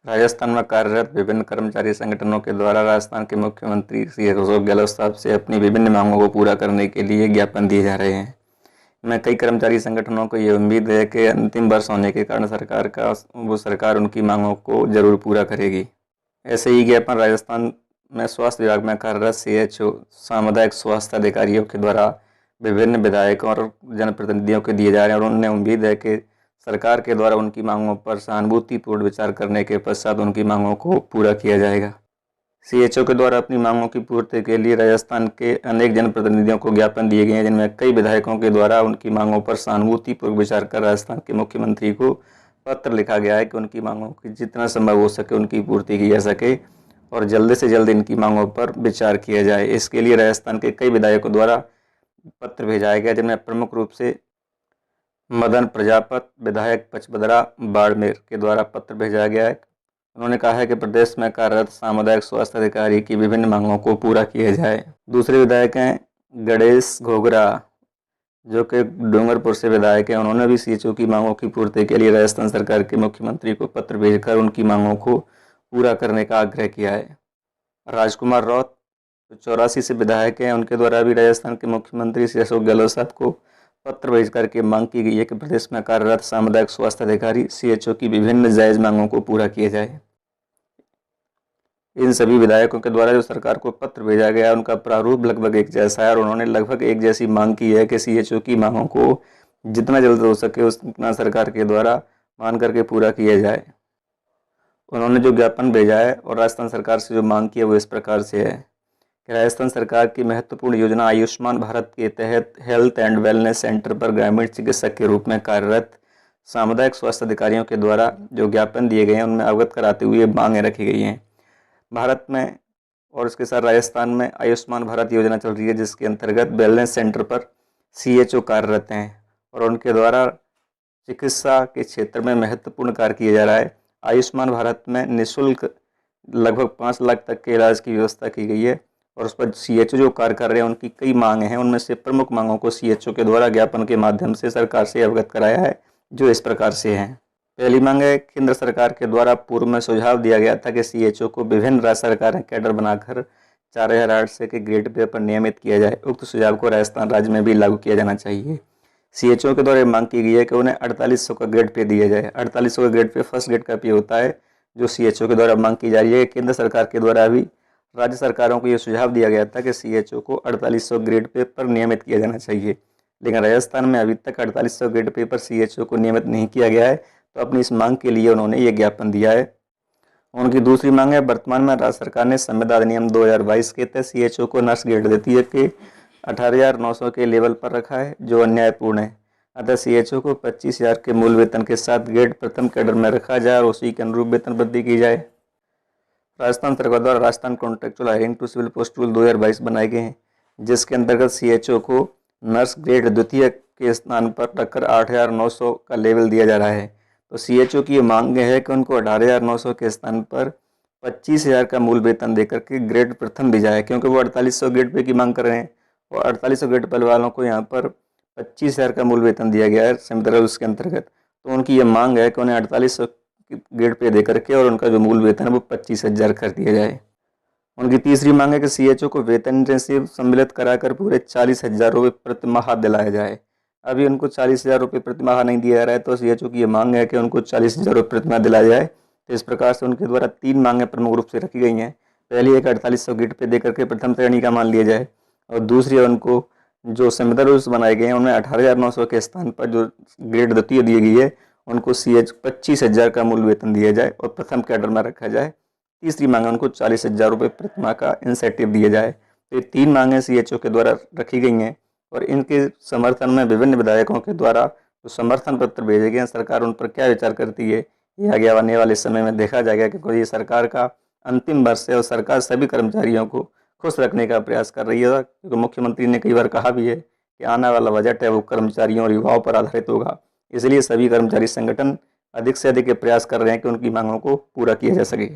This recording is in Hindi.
राजस्थान में कार्यरत विभिन्न कर्मचारी संगठनों के द्वारा राजस्थान के मुख्यमंत्री श्री अशोक गहलोत साहब से अपनी विभिन्न मांगों को पूरा करने के लिए ज्ञापन दिए जा रहे हैं। मैं कई कर्मचारी संगठनों को ये उम्मीद है कि अंतिम वर्ष होने के कारण सरकार उनकी मांगों को जरूर पूरा करेगी। ऐसे ही ज्ञापन राजस्थान में स्वास्थ्य विभाग में कार्यरत CHO सामुदायिक स्वास्थ्य अधिकारियों के द्वारा विभिन्न विधायकों और जनप्रतिनिधियों को दिए जा रहे हैं और उन्हें उम्मीद है कि सरकार के द्वारा उनकी मांगों पर सहानुभूतिपूर्ण विचार करने के पश्चात उनकी मांगों को पूरा किया जाएगा। CHO के द्वारा अपनी मांगों की पूर्ति के लिए राजस्थान के अनेक जनप्रतिनिधियों को ज्ञापन दिए गए हैं, जिनमें कई विधायकों के द्वारा उनकी मांगों पर सहानुभूतिपूर्वक विचार कर राजस्थान के मुख्यमंत्री को पत्र लिखा गया है कि उनकी मांगों की जितना संभव हो सके उनकी पूर्ति की जा सके और जल्द से जल्द इनकी मांगों पर विचार किया जाए। इसके लिए राजस्थान के कई विधायकों द्वारा पत्र भेजा गया, जिनमें प्रमुख रूप से मदन प्रजापत विधायक पचबदरा बाड़मेर के द्वारा पत्र भेजा गया है। उन्होंने कहा है कि प्रदेश में कार्यरत सामुदायिक स्वास्थ्य अधिकारी की विभिन्न मांगों को पूरा किया जाए। दूसरे विधायक हैं गणेश घोगरा, जो कि डूंगरपुर से विधायक हैं। उन्होंने भी CHO की मांगों की पूर्ति के लिए राजस्थान सरकार के मुख्यमंत्री को पत्र भेजकर उनकी मांगों को पूरा करने का आग्रह किया है। राजकुमार रौत 84 से विधायक हैं, उनके द्वारा भी राजस्थान के मुख्यमंत्री श्री अशोक गहलोत साहब को पत्र भेज करके मांग की गई है कि प्रदेश में कार्यरत सामुदायिक स्वास्थ्य अधिकारी CHO की विभिन्न जायज मांगों को पूरा किया जाए। इन सभी विधायकों के द्वारा जो सरकार को पत्र भेजा गया है उनका प्रारूप लगभग एक जैसा है और उन्होंने लगभग एक जैसी मांग की है कि CHO की मांगों को जितना जल्द हो सके उतना सरकार के द्वारा मान करके पूरा किया जाए। उन्होंने जो ज्ञापन भेजा है और राजस्थान सरकार से जो मांग की है वो इस प्रकार से है कि राजस्थान सरकार की महत्वपूर्ण योजना आयुष्मान भारत के तहत हेल्थ एंड वेलनेस सेंटर पर ग्रामीण चिकित्सक के रूप में कार्यरत सामुदायिक स्वास्थ्य अधिकारियों के द्वारा जो ज्ञापन दिए गए हैं उनमें अवगत कराते हुए मांगें रखी गई हैं। भारत में और इसके साथ राजस्थान में आयुष्मान भारत योजना चल रही है, जिसके अंतर्गत वेलनेस सेंटर पर CHO कार्यरत हैं और उनके द्वारा चिकित्सा के क्षेत्र में महत्वपूर्ण कार्य किया जा रहा है। आयुष्मान भारत में निःशुल्क लगभग 5 लाख तक के इलाज की व्यवस्था की गई है और उस पर CHO जो कार्य कर रहे हैं उनकी कई मांगें हैं। उनमें से प्रमुख मांगों को CHO के द्वारा ज्ञापन के माध्यम से सरकार से अवगत कराया है, जो इस प्रकार से हैं। पहली मांग है, केंद्र सरकार के द्वारा पूर्व में सुझाव दिया गया था कि CHO को विभिन्न राज्य सरकारें कैडर बनाकर 4800 के ग्रेड पे पर नियमित किया जाए। उक्त सुझाव को राजस्थान राज्य में भी लागू किया जाना चाहिए। CHO के द्वारा मांग की गई है कि उन्हें 4800 का ग्रेड पे दिया जाए। 4800 का ग्रेड पे फर्स्ट ग्रेड का पे होता है, जो CHO के द्वारा मांग की जा रही है। केंद्र सरकार के द्वारा भी राज्य सरकारों को यह सुझाव दिया गया था कि CHO को 4800 ग्रेड पे पर नियमित किया जाना चाहिए, लेकिन राजस्थान में अभी तक 4800 ग्रेड पे पर CHO को नियमित नहीं किया गया है, तो अपनी इस मांग के लिए उन्होंने ये ज्ञापन दिया है। उनकी दूसरी मांग है, वर्तमान में राज्य सरकार ने संविदा अधिनियम 2022 के तहत CHO को नर्स ग्रेड देती है कि 18,900 के लेवल पर रखा है, जो अन्यायपूर्ण है। अतः CHO को 25,000 के मूल वेतन के साथ ग्रेड प्रथम कैडर में रखा जाए और उसी के अनुरूप वेतन वृद्धि की जाए। राजस्थान सरकार द्वारा Rajasthan contractual hiring to civil post rule 2022 बनाए गए हैं, जिसके अंतर्गत CHO को नर्स ग्रेड द्वितीय के स्थान पर रखकर 8,900 का लेवल दिया जा रहा है। तो CHO की ये मांग है कि उनको 18,900 के स्थान पर 25,000 का मूल वेतन देकर के ग्रेड प्रथम दी जाए, क्योंकि वो 4800 ग्रेड पे की मांग कर रहे हैं और 4800 ग्रेड पे वालों को यहाँ पर 25,000 का मूल वेतन दिया गया है संविदा उसके अंतर्गत। तो उनकी ये मांग है कि उन्हें 4800 ग्रेड पे दे करके और उनका जो मूल वेतन है वो 25,000 कर दिया जाए। उनकी तीसरी मांग है कि CHO को वेतन इंटेंसिव सम्मिलित कराकर पूरे 40,000 रुपये प्रति माह दिलाया जाए। अभी उनको 40,000 रुपये प्रति माह नहीं दिया जा रहा है, तो CHO की ये मांग है कि उनको 40,000 रुपये प्रति माह दिलाया जाए। तो इस प्रकार से उनके द्वारा 3 मांगें प्रमुख रूप से रखी गई हैं। पहली एक 4800 ग्रेड पे दे करके प्रथम श्रेणी का मान लिया जाए और दूसरी उनको जो संविदा रूल्स बनाए गए हैं उनमें 18,900 के स्थान पर जो ग्रेड द्वितीय दी गई है उनको 25,000 का मूल वेतन दिया जाए और प्रथम कैडर में रखा जाए। तीसरी मांग उनको 40,000 रुपये प्रति माह का इंसेंटिव दिया जाए। तो ये 3 मांगें CHO के द्वारा रखी गई हैं और इनके समर्थन में विभिन्न विधायकों के द्वारा जो समर्थन पत्र भेजे गए हैं, सरकार उन पर क्या विचार करती है ये आगे आने वाले समय में देखा जाएगा, क्योंकि ये सरकार का अंतिम वर्ष है और सरकार सभी कर्मचारियों को खुश रखने का प्रयास कर रही है। क्योंकि मुख्यमंत्री ने कई बार कहा भी है कि आने वाला बजट है वो कर्मचारियों और युवाओं पर आधारित होगा, इसलिए सभी कर्मचारी संगठन अधिक से अधिक प्रयास कर रहे हैं कि उनकी मांगों को पूरा किया जा सके।